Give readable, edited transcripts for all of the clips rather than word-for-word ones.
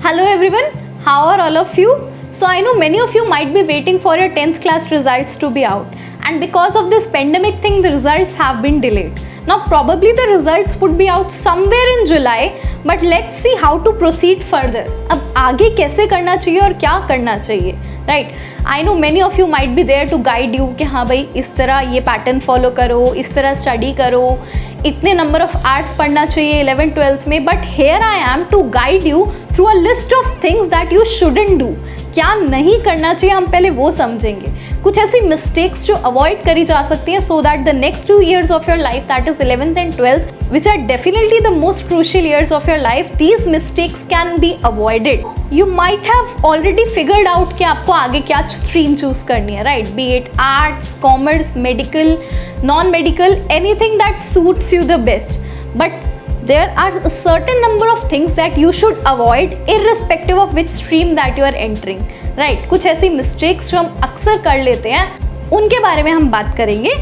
Hello everyone, how are all of you? So I know many of you might be waiting for your 10th class results to be out, and because of this pandemic thing the results have been delayed. Now probably the results would be out somewhere in July, but let's see how to proceed further. अब आगे कैसे करना चाहिए और क्या करना चाहिए, right? I know many of you might be there to guide you कि हाँ भाई इस तरह ये पैटर्न फॉलो करो, इस तरह स्टडी करो, इतने नंबर ऑफ आवर्स पढ़ना चाहिए 11th-12th में. But here I am to guide you through a list of things that you shouldn't do. क्या नहीं करना चाहिए हम पहले वो समझेंगे. कुछ ऐसी मिस्टेक्स जो अवॉइड करी जा सकती हैं so that the next 2 years of your life, that is 11th and 12th, which are definitely the most crucial years of your life, these mistakes can be avoided. You might have already figured out कि आपको आगे क्या stream choose करनी है, right? Be it arts, commerce, medical, non-medical, anything that suits you the best. But there are a certain number of things that you should avoid irrespective of which stream that you are entering, right? कुछ ऐसी mistakes जो हम अक्सर कर लेते हैं उनके बारे में हम बात करेंगे.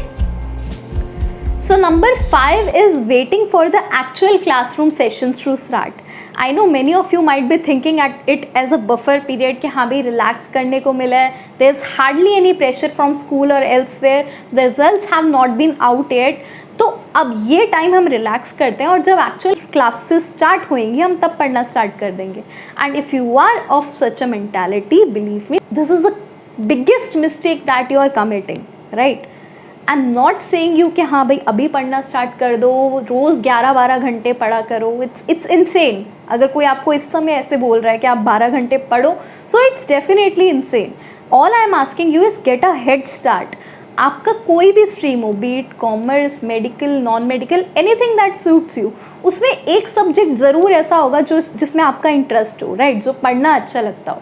So number 5 is waiting for the actual classroom sessions to start. I know many of you might be thinking at it as a buffer period कि हाँ भाई relax करने को मिला है. There's hardly any pressure from school or elsewhere. The results have not been out yet. तो अब ये टाइम हम रिलैक्स करते हैं और जब एक्चुअल क्लासेस स्टार्ट होएंगी हम तब पढ़ना स्टार्ट कर देंगे. And if you are of such a mentality, believe me, this is the biggest mistake that you are committing, right? I am not saying you कि हाँ भाई अभी पढ़ना स्टार्ट कर दो, रोज़ 11-12 घंटे पढ़ा करो. It's insane. अगर कोई आपको इस समय ऐसे बोल रहा है कि आप 12 घंटे पढ़ो, so it's definitely insane. All I am asking you is get a head start. आपका कोई भी स्ट्रीम हो, B it commerce, medical, non medical, anything that suits you, उसमें एक सब्जेक्ट ज़रूर ऐसा होगा जो जिसमें आपका इंटरेस्ट हो, राइट? जो पढ़ना अच्छा लगता हो.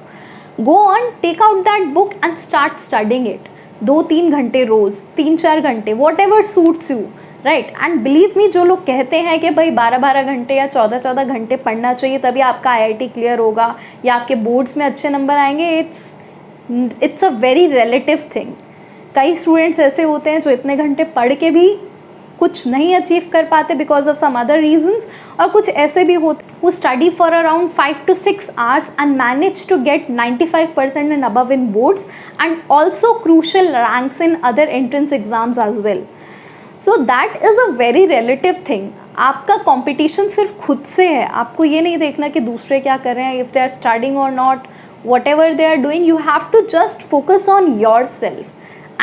Go on, take out that book and start studying it. 2-3 घंटे रोज़, 3-4 घंटे, whatever suits you, right? And believe me, जो लोग कहते हैं कि भाई 12-12 घंटे या 14-14 घंटे पढ़ना चाहिए तभी आपका IIT क्लियर होगा या आपके बोर्ड्स में अच्छे नंबर आएंगे, it's a very relative thing. कई स्टूडेंट्स ऐसे होते हैं जो इतने घंटे पढ़ के भी कुछ नहीं अचीव कर पाते because of some other reasons, और कुछ ऐसे भी होते who study for around 5 to 6 hours and manage to get 95% and above in boards and also crucial ranks in other entrance exams as well. So that is a very relative thing. आपका competition सिर्फ खुद से है. आपको ये नहीं देखना कि दूसरे क्या कर रहे हैं, if they are studying or not, whatever they are doing, you have to just focus on yourself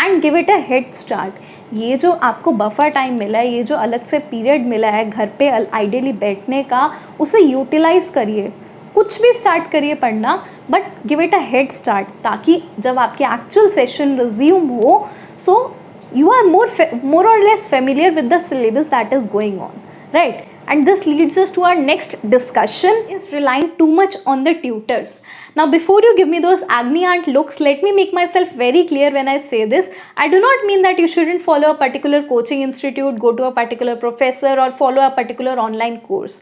and give it a head start. ये जो आपको बफर टाइम मिला है, ये जो अलग से पीरियड मिला है घर पे आइडियली बैठने का, उसे यूटिलाइज़ करिए. कुछ भी स्टार्ट करिए पढ़ना, but give it a head start, ताकि जब आपके एक्चुअल सेशन रिज्यूम हो, सो you are more or less familiar with the syllabus that is going on, right? And this leads us to our next discussion, is relying too much on the tutors. Now before you give me those agni aunt looks, let me make myself very clear when I say this. I do not mean that you shouldn't follow a particular coaching institute, go to a particular professor, or follow a particular online course.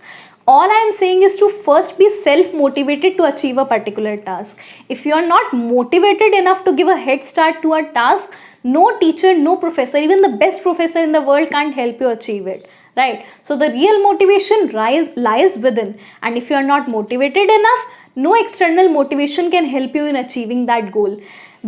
All I am saying is to first be self-motivated to achieve a particular task. If you are not motivated enough to give a head start to a task, no teacher, no professor, even the best professor in the world can't help you achieve it, right? So the real motivation lies within, and if you are not motivated enough, no external motivation can help you in achieving that goal.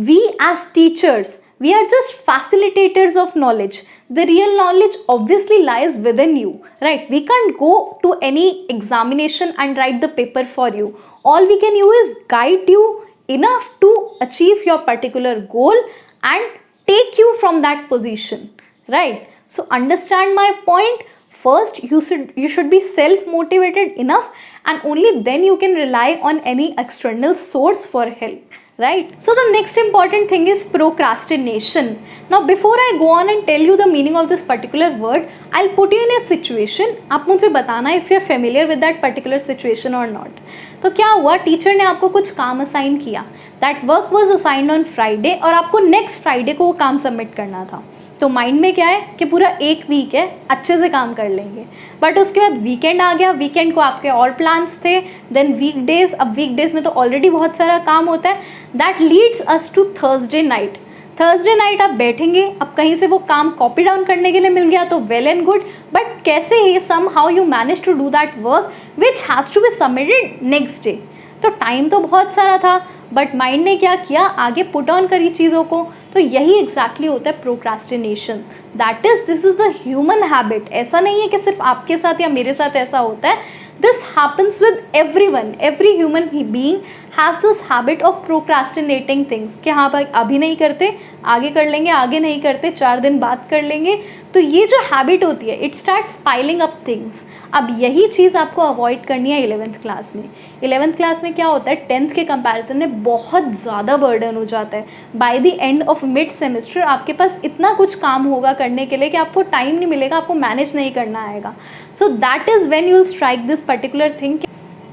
We as teachers, we are just facilitators of knowledge. The real knowledge obviously lies within you, right? We can't go to any examination and write the paper for you. All we can do is guide you enough to achieve your particular goal and take you from that position, right? So understand my point. First, you should be self-motivated enough, and only then you can rely on any external source for help, right? So the next important thing is procrastination. Now before I go on and tell you the meaning of this particular word, I'll put you in a situation. आप मुझे बताना if you're familiar with that particular situation or not. तो क्या हुआ, teacher ने आपको कुछ काम असाइन किया, that work was assigned on Friday, और आपको नेक्स्ट फ्राइडे को वो काम सबमिट करना था. तो माइंड में क्या है कि पूरा एक वीक है, अच्छे से काम कर लेंगे. बट उसके बाद वीकेंड आ गया, वीकेंड को आपके और प्लान्स थे, देन वीकडेज. अब वीकडेज में तो ऑलरेडी बहुत सारा काम होता है. That leads us to Thursday night. Thursday night आप बैठेंगे, अब कहीं से वो काम कॉपी डाउन करने के लिए मिल गया तो वेल एंड गुड, बट कैसे ही somehow you manage to do that work which has to be submitted next day, तो टाइम तो बहुत सारा था, बट माइंड ने क्या किया, आगे पुट ऑन करी चीज़ों को। तो यही एग्जैक्टली होता है procrastination. This is the human habit. ऐसा नहीं है कि सिर्फ आपके साथ या मेरे साथ ऐसा होता है, this happens with everyone. Every human being has this habit of procrastinating things कि हाँ भाई अभी नहीं करते, आगे कर लेंगे, आगे नहीं करते, 4 दिन बाद कर लेंगे। तो ये जो हैबिट होती है, it starts piling up things. अब यही चीज़ आपको अवॉइड करनी है 11th क्लास में। 11th क्लास में क्या होता है, 10th के कंपैरिजन में बहुत ज़्यादा बर्डन हो जाता है। Bye the end of mid semester आपके पास इतना कुछ काम होगा करने के लिए कि आपको टाइम नहीं मिलेगा, आपको मैनेज नहीं करना आएगा। So that is when you will strike this particular thing,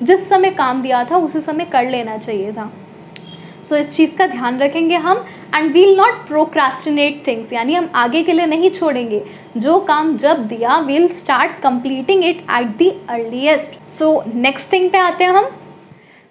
जिस समय काम दिया था उसी समय कर लेना चाहिए था। सो इस चीज़ का ध्यान रखेंगे हम, and we'll not procrastinate things, यानी हम आगे के लिए नहीं छोड़ेंगे। जो काम जब दिया we'll start completing it at the earliest. So next thing पे आते हैं हम।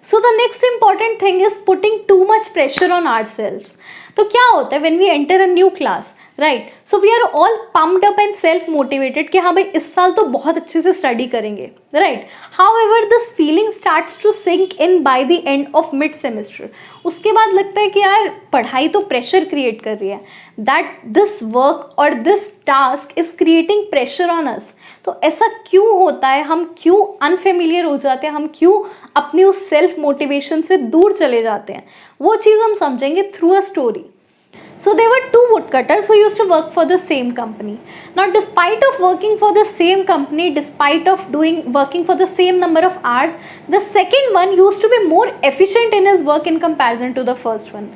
So the next important thing is putting too much pressure on ourselves. तो क्या होता है when we enter a new class, right, so we are all pumped up and self motivated कि हाँ भाई इस साल तो बहुत अच्छे से स्टडी करेंगे, right. However this feeling starts to sink in by the end of mid semester. उसके बाद लगता है कि यार पढ़ाई तो प्रेशर क्रिएट कर रही है, दैट दिस वर्क और this task is creating pressure on us. तो ऐसा क्यों होता है, हम क्यों अनफेमिलियर हो जाते हैं, हम क्यों अपनी उस सेल्फ मोटिवेशन से दूर चले जाते हैं, वो चीज़ हम समझेंगे through a story. So there were 2 woodcutters who used to work for the same company. Now despite of working for the same company, despite of working for the same number of hours, the second one used to be more efficient in his work in comparison to the first one.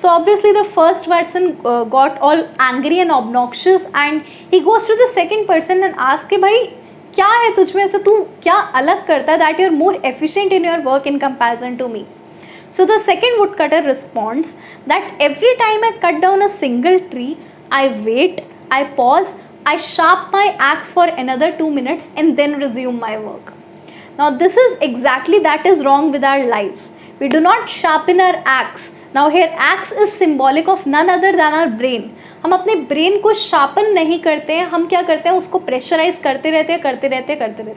So obviously the first person got all angry and obnoxious, and he goes to the second person and asks कि भाई क्या है तुझ में से, तू क्या अलग करता है that you are more efficient in your work in comparison to me. So the second woodcutter responds that every time I cut down a single tree, I wait, I pause, I sharpen my axe for another 2 minutes and then resume my work. Now this is exactly that is wrong with our lives. We do not sharpen our axe. Now here axe is symbolic of none other than our brain. हम अपने brain को sharpen नहीं करते हैं, हम क्या करते हैं, उसको प्रेशराइज करते रहते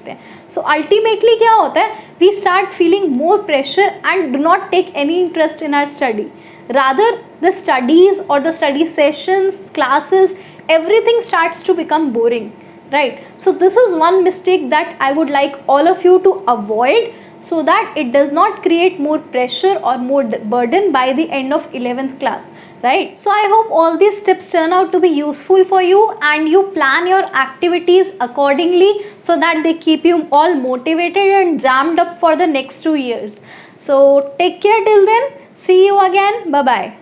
हैं। सो अल्टीमेटली क्या होता है, we start feeling more pressure and do not take any interest in our study. Rather the studies और the study sessions, classes, everything starts to become boring, right? So this is one mistake that I would like all of you to avoid, so that it does not create more pressure or more burden by the end of 11th class, right? So I hope all these tips turn out to be useful for you and you plan your activities accordingly so that they keep you all motivated and jammed up for the next 2 years. So take care till then. See you again. Bye bye.